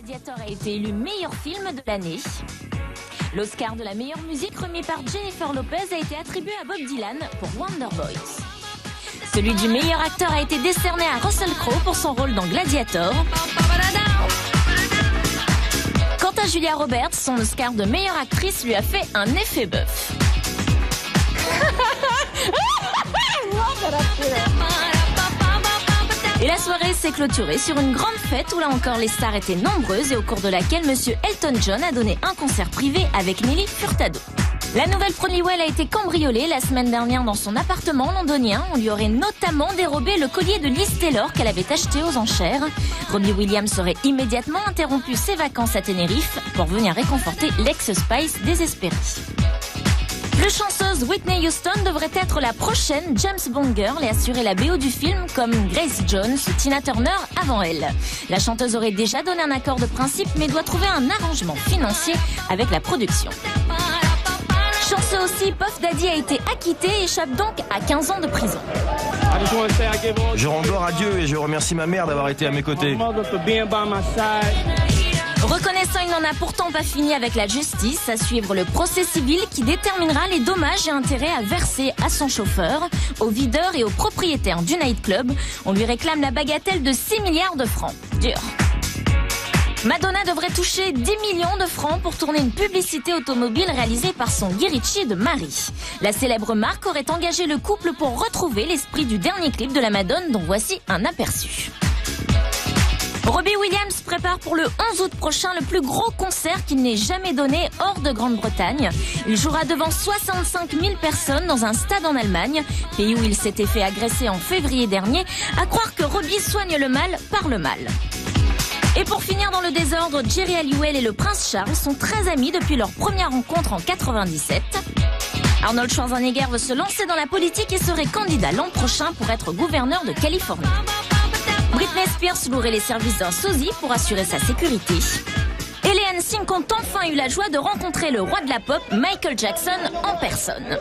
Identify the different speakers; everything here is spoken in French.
Speaker 1: Gladiator a été élu meilleur film de l'année. L'Oscar de la meilleure musique remis par Jennifer Lopez a été attribué à Bob Dylan pour Wonder Boys. Celui du meilleur acteur a été décerné à Russell Crowe pour son rôle dans Gladiator. Quant à Julia Roberts, son Oscar de meilleure actrice lui a fait un effet bœuf. Et la soirée s'est clôturée sur une grande fête où là encore les stars étaient nombreuses et au cours de laquelle Monsieur Elton John a donné un concert privé avec Nelly Furtado. La nouvelle Pronywell a été cambriolée la semaine dernière dans son appartement londonien. On lui aurait notamment dérobé le collier de Liz Taylor qu'elle avait acheté aux enchères. Robbie Williams aurait immédiatement interrompu ses vacances à Tenerife pour venir réconforter l'ex-Spice désespérée. Le chanteuse Whitney Houston devrait être la prochaine James Bond girl et assurer la BO du film comme Grace Jones ou Tina Turner avant elle. La chanteuse aurait déjà donné un accord de principe mais doit trouver un arrangement financier avec la production. Chanceux aussi, Puff Daddy a été acquitté et échappe donc à 15 ans de prison.
Speaker 2: Je rends gloire à Dieu et je remercie ma mère d'avoir été à mes côtés.
Speaker 1: Reconnaissant, il n'en a pourtant pas fini avec la justice. À suivre le procès civil qui déterminera les dommages et intérêts à verser à son chauffeur, au videur et au propriétaire du nightclub. On lui réclame la bagatelle de 6 milliards de francs. Dur. Madonna devrait toucher 10 millions de francs pour tourner une publicité automobile réalisée par son Guy Ritchie de Marie. La célèbre marque aurait engagé le couple pour retrouver l'esprit du dernier clip de la Madone dont voici un aperçu. Robbie Williams prépare pour le 11 août prochain le plus gros concert qu'il n'ait jamais donné hors de Grande-Bretagne. Il jouera devant 65 000 personnes dans un stade en Allemagne, pays où il s'était fait agresser en février dernier, à croire que Robbie soigne le mal par le mal. Et pour finir dans le désordre, Jerry Halliwell et le prince Charles sont très amis depuis leur première rencontre en 97. Arnold Schwarzenegger veut se lancer dans la politique et serait candidat l'an prochain pour être gouverneur de Californie. Britney Spears louerait les services d'un sosie pour assurer sa sécurité. Et les NSYNC ont enfin eu la joie de rencontrer le roi de la pop, Michael Jackson, en personne.